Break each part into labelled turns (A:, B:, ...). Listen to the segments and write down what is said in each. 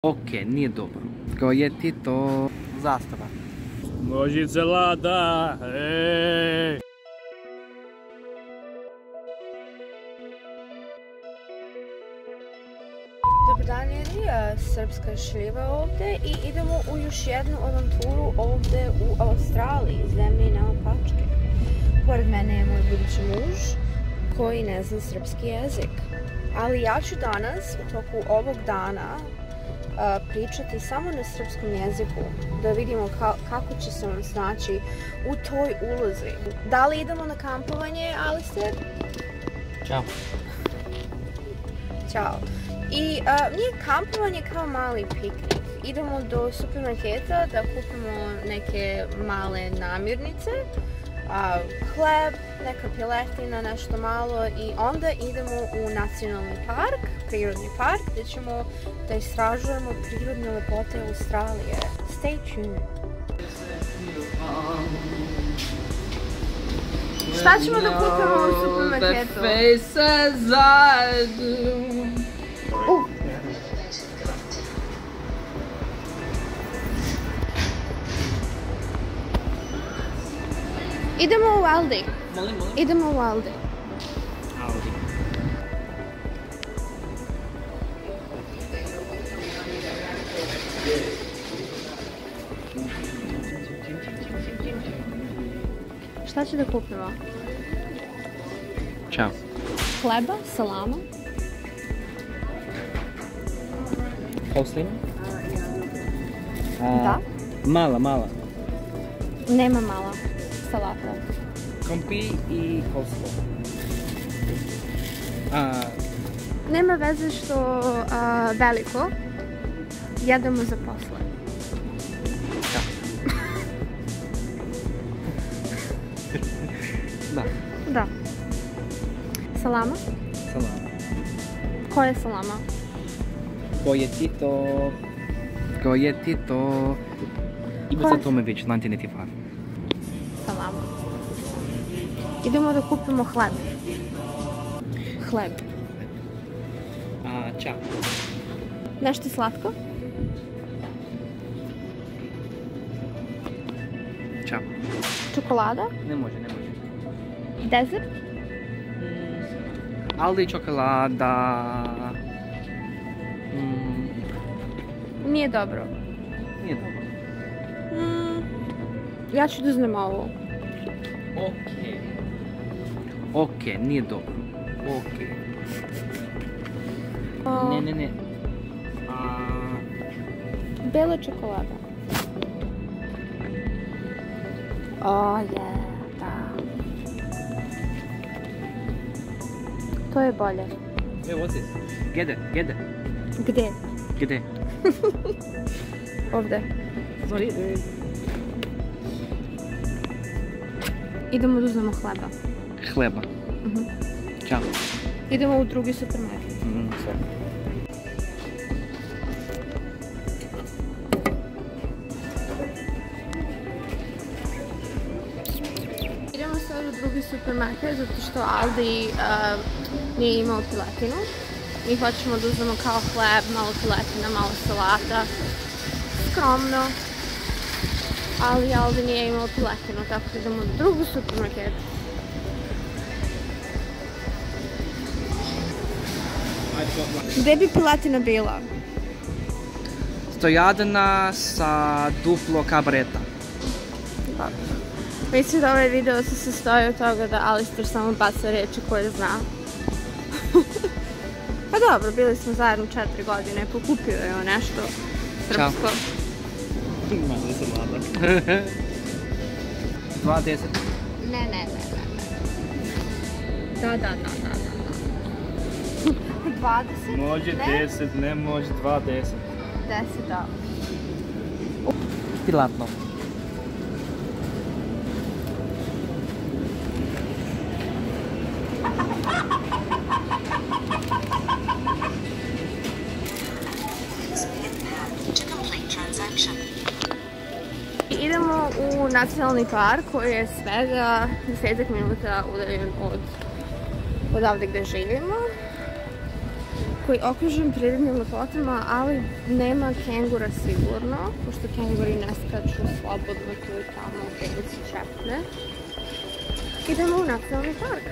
A: Okej, nije dobro. Kao je ti to zastava.
B: Nožice Lada, ej!
C: Dobar dan, Eri, Srpska šljiva ovdje i idemo u još jednu avanturu ovdje u Australiji, zemlji naopačke. Pored mene je moj budući muž koji ne zna srpski jezik. Ali ja ću danas u toku ovog dana pričati samo na srpskom jeziku, da vidimo kako će se on snaći u toj ulozi. Da li idemo na kampovanje, Alistair?
A: Ćao.
C: Ćao. I nije kampovanje kao mali piknik. Idemo do supermarketa da kupimo neke male namirnice, hleb, neka piletina, nešto malo i onda idemo u nacionalni park, prirodni park, gdje ćemo da istražujemo prirodne lepote Australije. Stay tuned. Šta ćemo da kupimo u supermarketu? Idemo u Aldi.
A: Molim.
C: Idemo u Aldi.
A: Aldi.
C: Šta će da kupimo?
A: Ćao.
C: Hleba, salama.
A: Koslina?
C: Da.
A: Mala.
C: Nema mala. Salata.
A: Kompi i koslo.
C: Nema veze što veliko. Jedemo za posle.
A: Da.
C: Da. Salama?
A: Salama.
C: Koja je salama?
A: Ko je ti to? Ivica Tomović, 1985.
C: Salama. Idemo da kupimo hleb. Hleb.
A: Ćao.
C: Nešto slatko?
A: Ćao.
C: Čokolada?
A: Ne može.
C: Dezert?
A: Aldi čokolada.
C: Nije dobro.
A: Nije dobro.
C: Ja ću da uzmem ovo.
A: Okej, nije dobro. Okej. Ne.
C: Bela čokolada. Da. To je bolje.
A: Hey, what's this? Gede.
C: Gde? Ovdje.
A: Sorry.
C: Idemo da uzmemo
A: Hleba. Ćao.
C: Idemo u drugi supermarket.
A: Sve.
C: Idemo sad u drugi supermarket zato što Aldi nije imao piletinu. Mi hoćemo da uzmemo kao hleb, malo piletina, malo salata. Skromno. Ali Aldi nije imao piletinu, tako da idemo u drugu supermarket. Gde bi piletina bila?
A: Stojadina sa duplo kabareta.
C: Mislim da ovaj video se sastoji od toga da Alistair samo baca reči koje zna. Pa dobro, bili smo zajedno 4 godine, pokupio je on nešto srpsko.
A: Malo se mlada. 2.10.
C: Ne. Da. 20?
B: Može 10, ne može 2.10.
C: 10, da.
A: Pilatno.
C: Idemo u nacionalni park koji je svega 10 minuta udaljen od odavde gde živimo. koji je okružen prirodnim lepotama, ali nema kengura sigurno, pošto kenguri ne skaču slobodno tu i tamo gdje se čepne. Idemo u nacionalni park.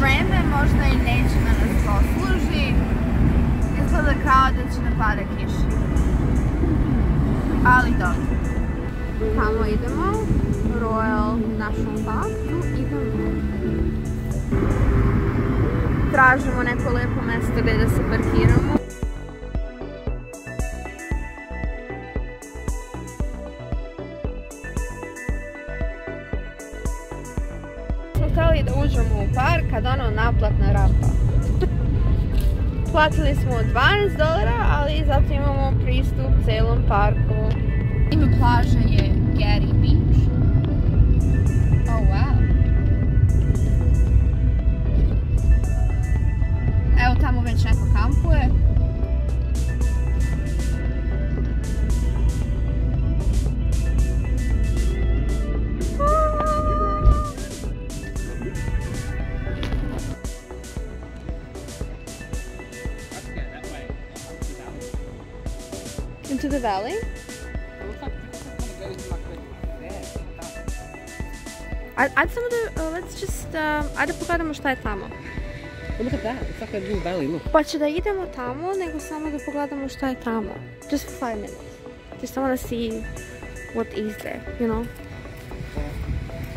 C: Vreme možda i neće da nas posluži. Izgleda kao da će da pada kiša. Ali dobro. Tamo idemo. Royal National Park. Tu idemo. Tražimo neko lepo mjesto gdje da se parkiramo. Smo htjeli da uđemo u park, kad ono naplatna rampa. Platili smo $12, ali zato imamo pristup celom parku. Ime plaže je Getty Beach. Oh wow. Evo tamo već neko kampuje. Into the valley? Ajde samo da, let's just, ajde pogledamo šta je tamo.
A: Look at that, it's like a little valley, look.
C: Pa će da idemo tamo, nego samo da pogledamo šta je tamo. Just for 5 minutes. Just I wanna see what is there, you know?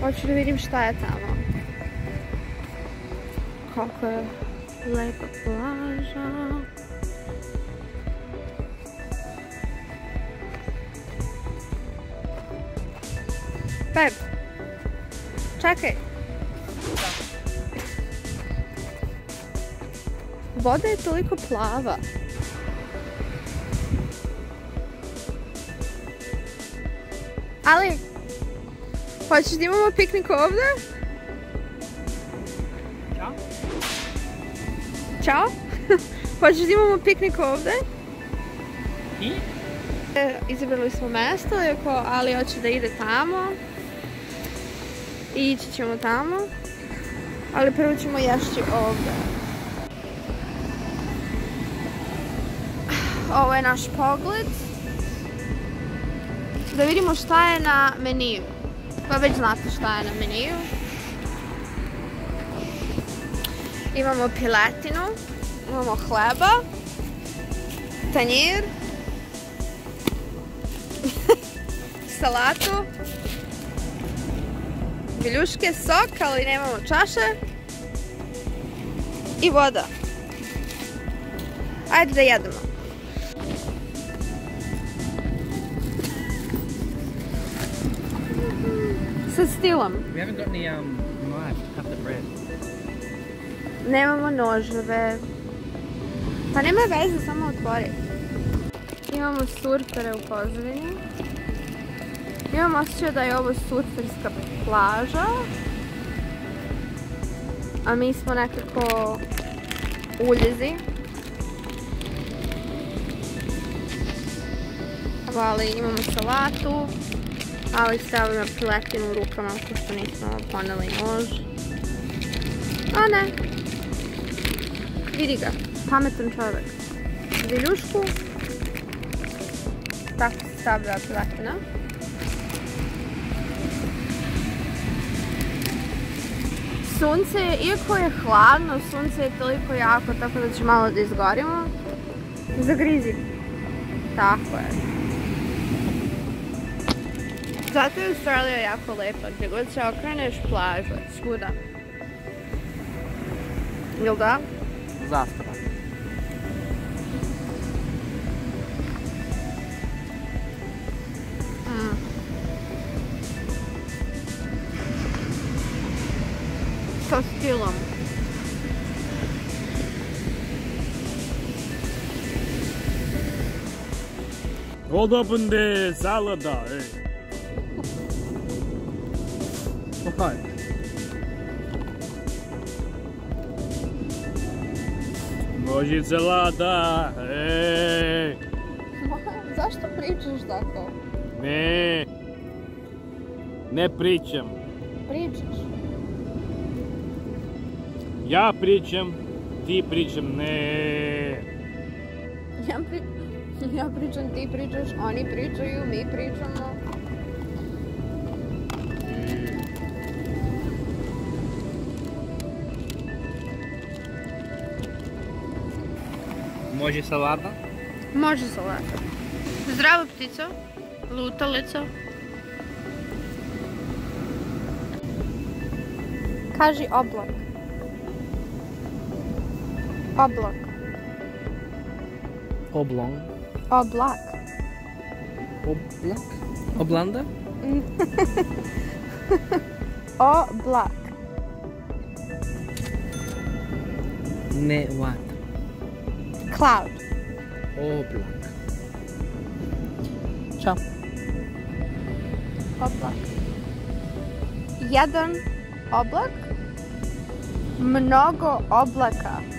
C: Hoću da vidim šta je tamo. Kako je lepa plaža. Babe, čekaj. Voda je toliko plava. Ali, hoćeš da imamo piknik ovdje?
A: Ćao.
C: Ćao? Hoćeš da imamo piknik ovdje?
A: I?
C: Izabrali smo mjesto, ali hoće da ide tamo. I ići ćemo tamo. Ali prvo ćemo ješći ovdje. Ovo je naš pogled. Da vidimo šta je na meniju. Pa već znate šta je na meniju. Imamo piletinu, imamo hleba, tanjir, salatu, viljuške, sok, ali nemamo čaše i voda. Ajde da jedemo. Sa stilom.
A: We haven't got any knife to cut the bread.
C: Nemamo noževe. Pa nema veze, samo otvori. Imamo surfere u pozadini. Imam osjećaj da je ovo surferska plaža. A mi smo nekako uljezi. Ali imamo salatu. Ali stavimo piletinu u rukama, pošto nismo poneli nož. A ne. Vidi ga, pametan čovjek. Viljušku. Tako se stavlja piletina. Sunce je, iako je hladno, sunce je toliko jako, tako da će malo da izgorimo. Zagrizi. Tako je. Zato je Australija jako lepa, gdje god se okreneš plaža, svuda. Jel da?
A: Zastava.
C: Sa stilom.
B: Hold up in the salada, hey.
A: What?
B: Nožice lada, ej.
C: Zašto Zašto pričaš tako?
B: Ne pričam.
C: Pričaš.
B: Ja pričam, ti pričam, ne.
C: Ja pričam, ti pričaš, oni pričaju, mi pričamo.
A: Može salata?
C: Može salata. Zdravo ptico, lutalico. Kaži oblak. Oblak.
A: Oblong.
C: Oblak.
A: Oblak? Oblanda?
C: Oblak.
A: Ne, what?
C: Cloud.
A: Oblak. Ćao.
C: Oblak. Jedan oblak. Mnogo oblaka.